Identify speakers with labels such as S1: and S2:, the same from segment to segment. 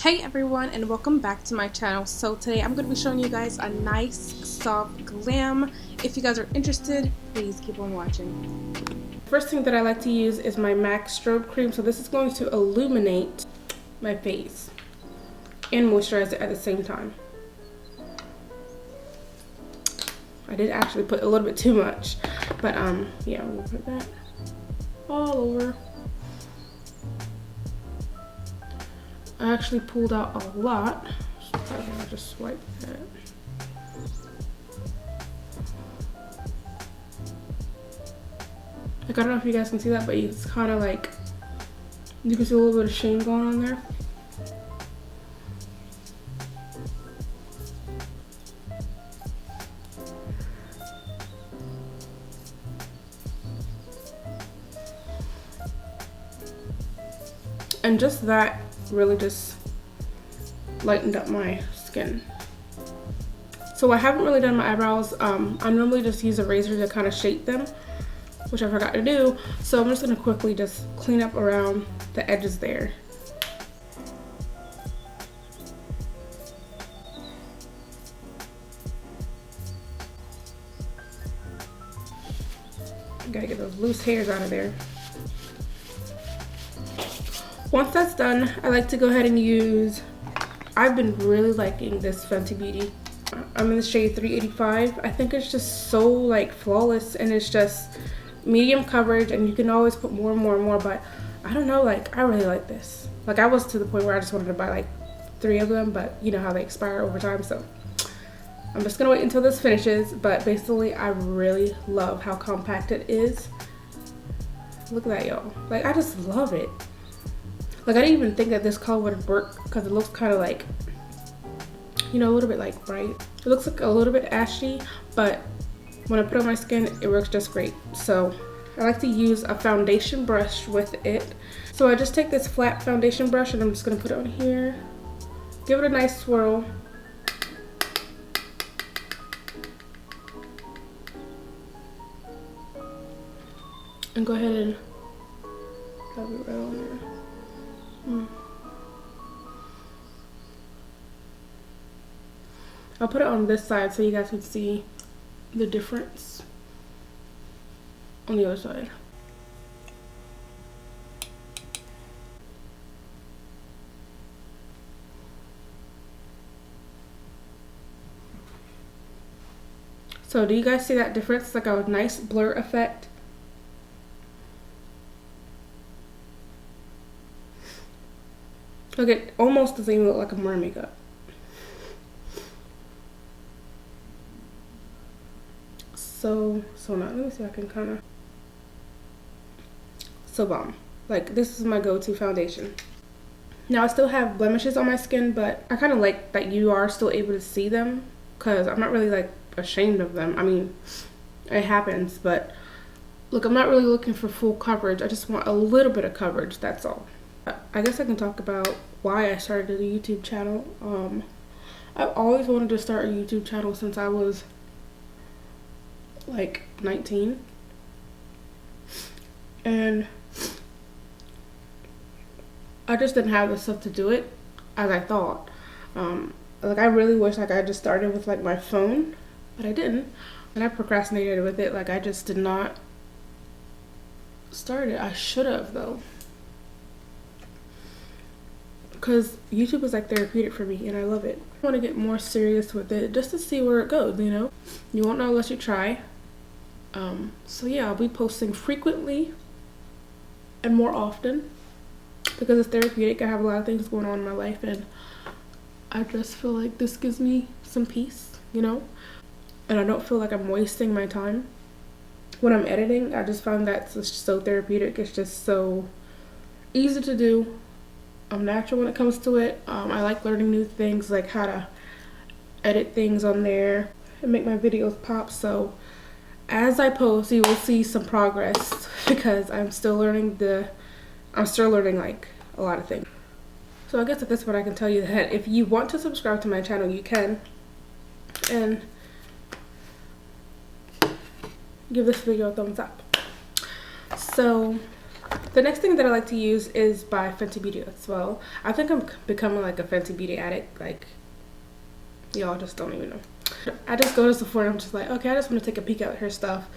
S1: Hey everyone, and welcome back to my channel. So today I'm going to be showing you guys a nice soft glam. If you guys are interested, please keep on watching. First thing that I like to use is my MAC strobe cream. So this is going to illuminate my face and moisturize it at the same time. I did actually put a little bit too much, but yeah, we'll put that all over. I actually pulled out a lot, so I'll just swipe that. Like, I don't know if you guys can see that, but it's kind of like, you can see a little bit of sheen going on there. And just that really just lightened up my skin. So I haven't really done my eyebrows. I normally just use a razor to kind of shape them, which I forgot to do. So I'm just gonna quickly just clean up around the edges there. Gotta get those loose hairs out of there. Once that's done, I like to go ahead and use, I've been really liking this Fenty Beauty. I'm in the shade 385. I think it's just so like flawless, and it's just medium coverage, and you can always put more and more and more, but I don't know, like I really like this. Like I was to the point where I just wanted to buy like 3 of them, but you know how they expire over time, so I'm just gonna wait until this finishes. But basically I really love how compact it is. Look at that, y'all. Like I just love it. Like I didn't even think that this color would work because it looks kind of like, you know, a little bit like bright. It looks like a little bit ashy, but when I put it on my skin, it works just great. So I like to use a foundation brush with it. So I just take this flat foundation brush and I'm just gonna put it on here. Give it a nice swirl. And go ahead and have it right on there. I'll put it on this side so you guys can see the difference on the other side. So do you guys see that difference? It's like a nice blur effect. Look, it almost doesn't even look like I'm wearing makeup. So now let me see if I can kind of, so bomb. Like this is my go-to foundation. Now I still have blemishes on my skin, but I kind of like that you are still able to see them because I'm not really like ashamed of them. I mean, it happens, but look, I'm not really looking for full coverage. I just want a little bit of coverage, that's all. I guess I can talk about why I started a YouTube channel. I've always wanted to start a YouTube channel since I was like 19, and I just didn't have the stuff to do it as I thought. Like I really wish like I just started with like my phone, but I didn't, and I procrastinated with it. Like I just did not start it. I should have though, because YouTube is like therapeutic for me and I love it. I want to get more serious with it just to see where it goes, you know? You won't know unless you try. So yeah, I'll be posting frequently and more often because it's therapeutic. I have a lot of things going on in my life and I just feel like this gives me some peace, you know? And I don't feel like I'm wasting my time. When I'm editing, I just find that it's so therapeutic. It's just so easy to do. I'm natural when it comes to it. I like learning new things, like how to edit things on there and make my videos pop. So as I post, you will see some progress because I'm still learning like a lot of things. So I guess at this point I can tell you that if you want to subscribe to my channel, you can, and give this video a thumbs up. So The next thing that I like to use is by Fenty Beauty as well. I think I'm becoming like a Fenty Beauty addict. Like, y'all just don't even know. I just go to Sephora and I'm just like, okay, I just want to take a peek at her stuff.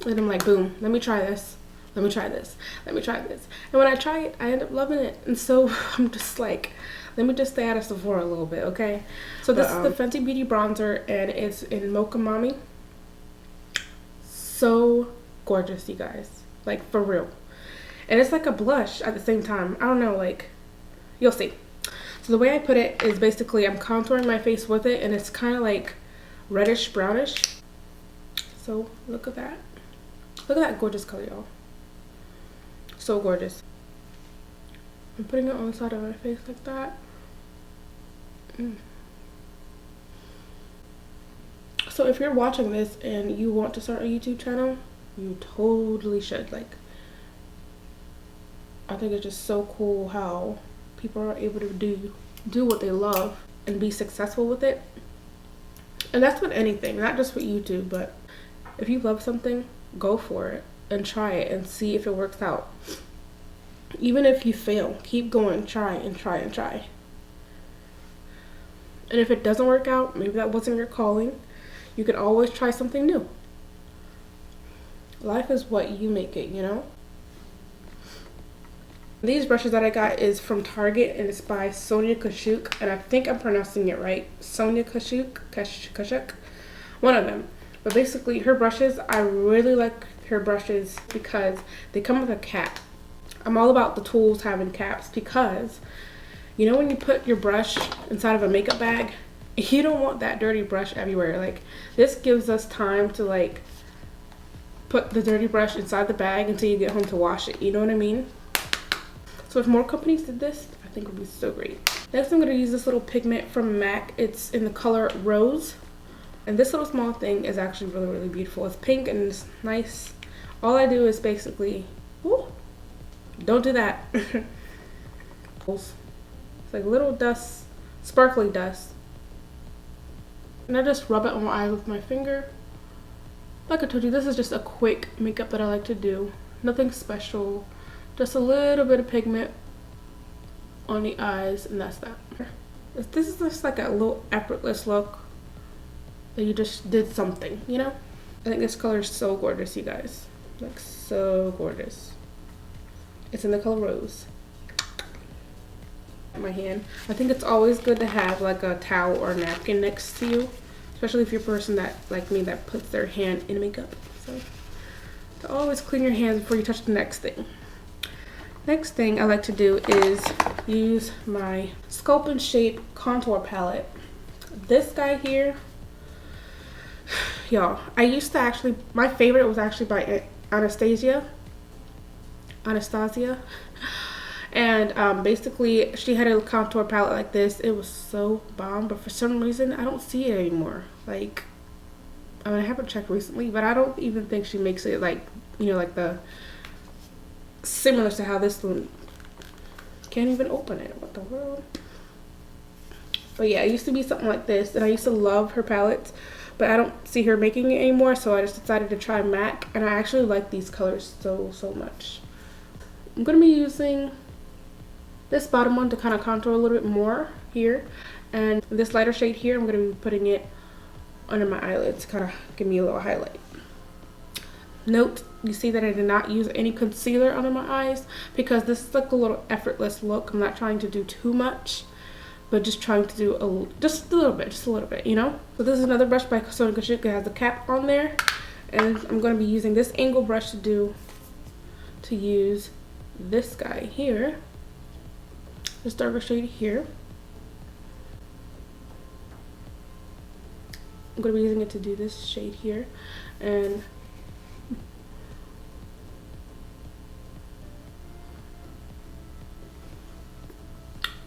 S1: And I'm like, boom, let me try this. Let me try this. Let me try this. And when I try it, I end up loving it. And so I'm just like, let me just stay out of Sephora a little bit, okay? So this is the Fenty Beauty bronzer, and it's in Mocha Mommy. So gorgeous, you guys. Like, for real. And it's like a blush at the same time. I don't know, like, you'll see. So the way I put it is basically I'm contouring my face with it, and it's kind of like reddish brownish. So look at that. Look at that gorgeous color, y'all. So gorgeous. I'm putting it on the side of my face like that. So if you're watching this and you want to start a YouTube channel, you totally should. Like, I think it's just so cool how people are able to do what they love and be successful with it. And that's with anything, not just with YouTube, but if you love something, go for it and try it and see if it works out. Even if you fail, keep going, try and try and try. And if it doesn't work out, maybe that wasn't your calling, you can always try something new. Life is what you make it, you know? These brushes that I got is from Target, and it's by Sonia Kashuk, and I think I'm pronouncing it right. Sonia Kashuk, one of them. But basically, her brushes, I really like her brushes because they come with a cap. I'm all about the tools having caps because, you know, when you put your brush inside of a makeup bag, you don't want that dirty brush everywhere. Like, this gives us time to, like, put the dirty brush inside the bag until you get home to wash it. You know what I mean? So if more companies did this, I think it would be so great. Next, I'm going to use this little pigment from MAC. It's in the color Rose. And this little small thing is actually really, really beautiful. It's pink and it's nice. All I do is basically, ooh, don't do that. It's like little dust, sparkly dust. And I just rub it on my eye with my finger. Like I told you, this is just a quick makeup that I like to do. Nothing special. Just a little bit of pigment on the eyes, and that's that. This is just like a little effortless look that you just did something, you know? I think this color is so gorgeous, you guys. Like, so gorgeous. It's in the color Rose. My hand. I think it's always good to have like a towel or a napkin next to you, especially if you're a person that, like me, that puts their hand in makeup. So, to always clean your hands before you touch the next thing. Next thing I like to do is use my Sculpt and Shape contour palette. This guy here, y'all, I used to actually, my favorite was actually by Anastasia. And basically she had a contour palette like this. It was so bomb, but for some reason I don't see it anymore. Like, I mean, I haven't checked recently, but I don't even think she makes it like, you know, like the similar to how this one, can't even open it. What the world? But yeah, it used to be something like this, and I used to love her palettes, but I don't see her making it anymore, so I just decided to try MAC, and I actually like these colors so much. I'm going to be using this bottom one to kind of contour a little bit more here, and this lighter shade here, I'm going to be putting it under my eyelids to kind of give me a little highlight. Note, you see that I did not use any concealer under my eyes because this is like a little effortless look. I'm not trying to do too much, but just trying to do just a little bit, you know? So this is another brush by Sonia Kashuk. It has the cap on there, and I'm going to be using this angle brush to use this guy here, this darker shade here. I'm going to be using it to do this shade here, and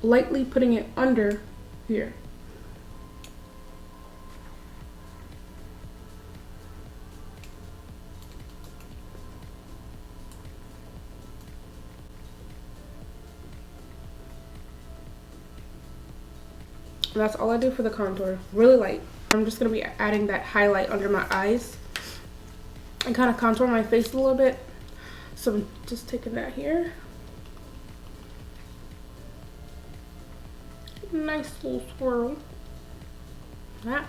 S1: lightly putting it under here. And that's all I do for the contour. Really light. I'm just going to be adding that highlight under my eyes and kind of contour my face a little bit So I'm just taking that here. Nice little swirl. That.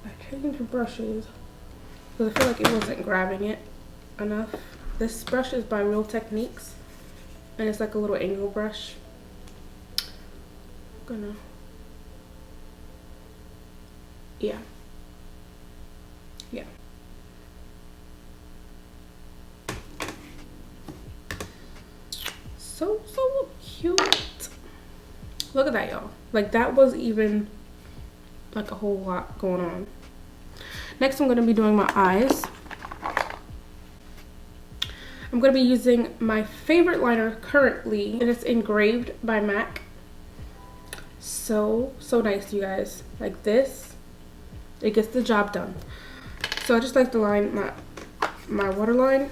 S1: I changed brushes because I feel like it wasn't grabbing it enough. This brush is by Real Techniques and it's like a little angle brush. I'm gonna, yeah. So cute. Look at that, y'all. Like that was even like a whole lot going on. Next, I'm gonna be doing my eyes. I'm gonna be using my favorite liner currently, and it's Engraved by MAC. So nice, you guys. Like this, it gets the job done. So I just like to line my waterline.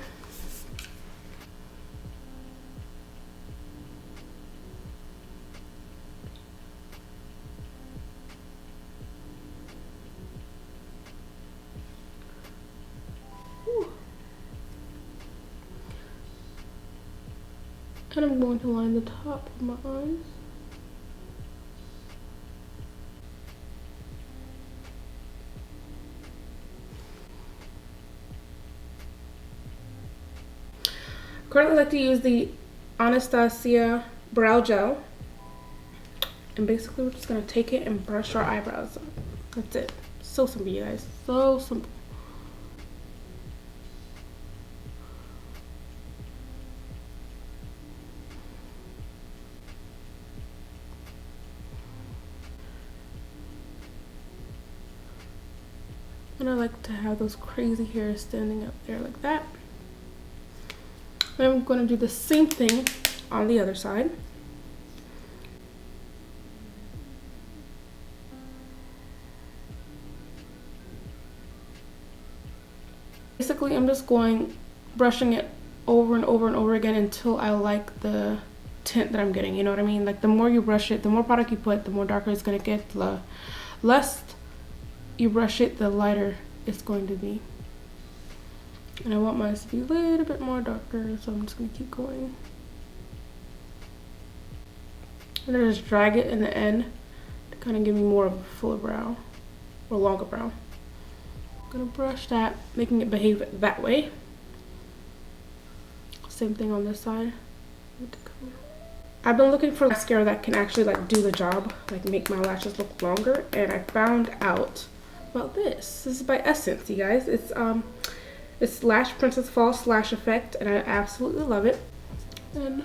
S1: And I'm going to line the top of my eyes. Currently, I like to use the Anastasia brow gel. And basically, we're just going to take it and brush our eyebrows. That's it. So simple, you guys. So simple. And I like to have those crazy hairs standing up there like that. And I'm going to do the same thing on the other side. Basically, I'm just brushing it over and over and over again until I like the tint that I'm getting, you know what I mean? Like the more you brush it, the more product you put, the more darker it's going to get. The less you brush it, the lighter it's going to be. And I want mine to be a little bit more darker, so I'm just going to keep going. And then just drag it in the end to kind of give me more of a fuller brow or longer brow. I'm going to brush that, making it behave that way. Same thing on this side. I've been looking for mascara that can actually like do the job, like make my lashes look longer, and I found out about this. This is by Essence, you guys. It's Lash Princess False Lash Effect, and I absolutely love it. And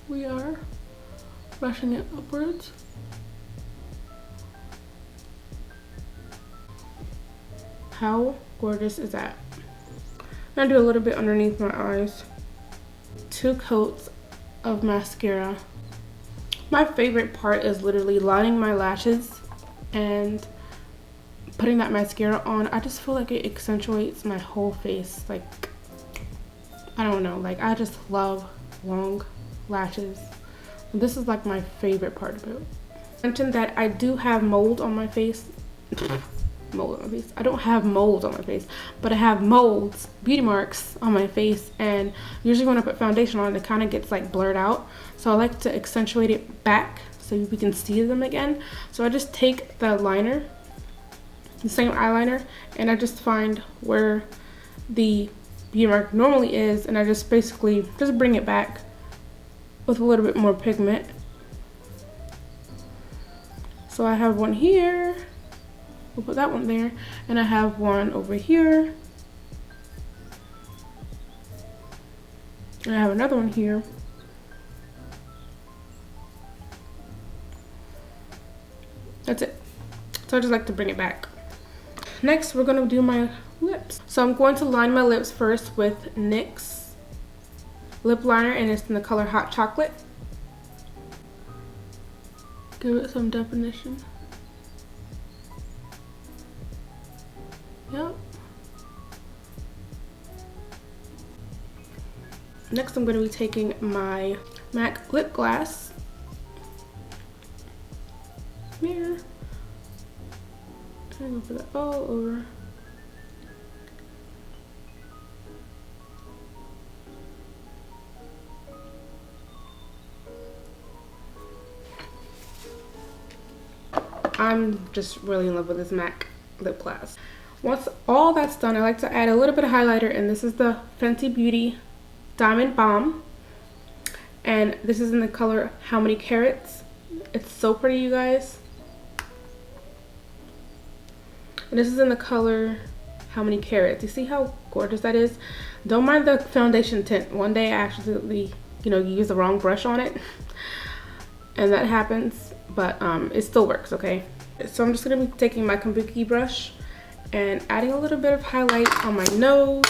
S1: we are brushing it upwards. How gorgeous is that? I'm gonna do a little bit underneath my eyes. 2 coats of mascara. My favorite part is literally lining my lashes and putting that mascara on. I just feel like it accentuates my whole face. Like, I don't know, like I just love long lashes. This is like my favorite part of it. I mentioned that I do have mold on my face. Mold on my face. I don't have mold on my face, but I have molds, beauty marks on my face, and usually when I put foundation on, it kind of gets like blurred out. So I like to accentuate it back so we can see them again. So I just take the liner, the same eyeliner, and I just find where the beauty mark normally is, and I just basically just bring it back with a little bit more pigment. So I have one here. We'll put that one there, and I have one over here, and I have another one here. That's it. So I just like to bring it back. Next, we're gonna do my lips. So I'm going to line my lips first with NYX lip liner, and it's in the color Hot Chocolate. Give it some definition. Yep. Next, I'm going to be taking my MAC lip glass mirror, I'm gonna put that all over. I'm just really in love with this MAC lip gloss. Once all that's done, I like to add a little bit of highlighter, and this is the Fenty Beauty Diamond Bomb. And this is in the color How Many Carats. It's so pretty, you guys. And this is in the color How Many Carats. You see how gorgeous that is? Don't mind the foundation tint. One day I actually, use the wrong brush on it. And that happens, but it still works, okay? So I'm just gonna be taking my kabuki brush and adding a little bit of highlight on my nose,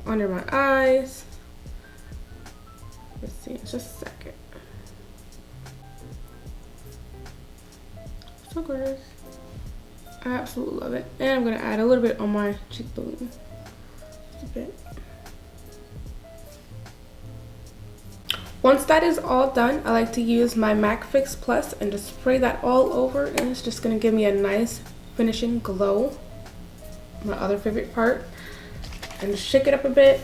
S1: under my eyes. Let's see, it's just a second. So gorgeous. I absolutely love it. And I'm gonna add a little bit on my cheekbone. Just a bit. Once that is all done, I like to use my MAC Fix Plus and just spray that all over, and it's just gonna give me a nice finishing glow. My other favorite part. And just shake it up a bit.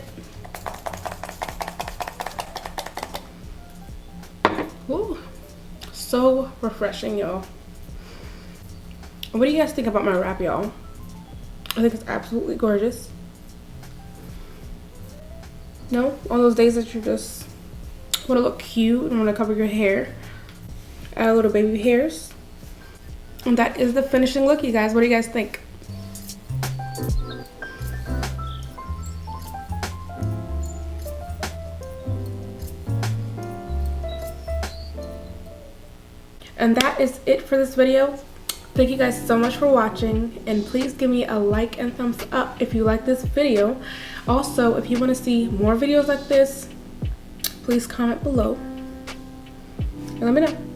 S1: Ooh, so refreshing, y'all. What do you guys think about my wrap, y'all? I think it's absolutely gorgeous. No? On those days that you just want to look cute and want to cover your hair, add a little baby hairs. And that is the finishing look, you guys. What do you guys think? And that is it for this video. Thank you guys so much for watching, and please give me a like and thumbs up if you like this video. Also, if you want to see more videos like this, please comment below and let me know.